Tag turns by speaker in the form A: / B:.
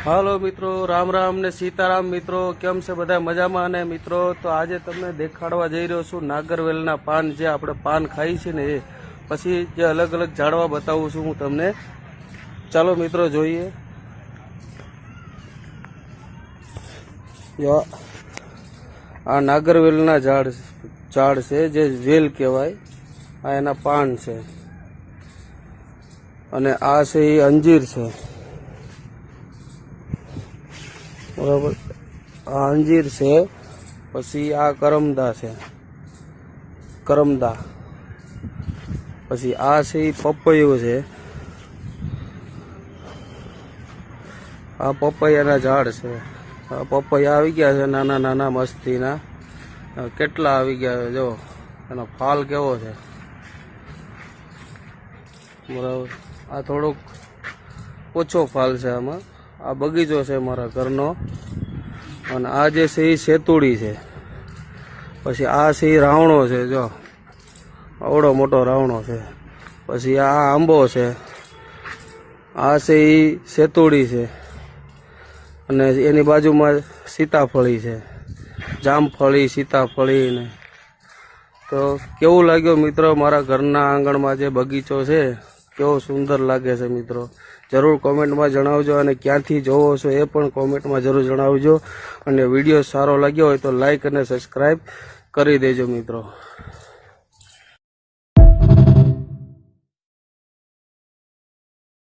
A: હાલો મિત્રો, રામ રામ ને સીતારામ મિત્રો, કેમ છે બધા મજામાં? અને મિત્રો તો આજે તમને દેખાડવા જઈ રહ્યો છું નાગરવેલના પાન, જે આપણે પાન ખાઈ છે ને એ, પછી જે અલગ અલગ ઝાડવા બતાવું છું હું તમને. ચાલો મિત્રો જોઈએ. આ નાગરવેલના ઝાડ છે, જે વેલ કહેવાય. આ એના પાન છે, અને આ છે એ અંજીર છે, બરાબર. આ અંજીર છે. પછી આ કરમદા છે, કરમદા. પછી આ છે એ પપૈયું છે. આ પપૈયાના ઝાડ છે. આ પપૈયા આવી ગયા છે નાના નાના મસ્તીના. કેટલા આવી ગયા છે જો, એનો ફાલ કેવો છે, બરાબર. આ થોડોક ઓછો ફાલ છે આમાં. આ બગીચો છે મારા ઘરનો. અને આ જે છે એ સેતુડી છે. પછી આ છે એ રાવણો છે, જો આવડો મોટો રાવણો છે. પછી આ આંબો છે. આ છે એ સેતુડી છે, અને એની બાજુમાં સીતાફળી છે, જામફળી, સીતાફળી. ને તો કેવું લાગ્યો મિત્રો મારા ઘરના આંગણમાં જે બગીચો છે, કેવો સુંદર લાગે છે મિત્રો? જરૂર કોમેન્ટમાં જણાવજો, અને ક્યાંથી જોવો છો એ પણ કોમેન્ટમાં જરૂર જણાવજો. અને વિડીયો સારો લાગ્યો હોય તો લાઈક અને સબસ્ક્રાઈબ કરી દેજો મિત્રો.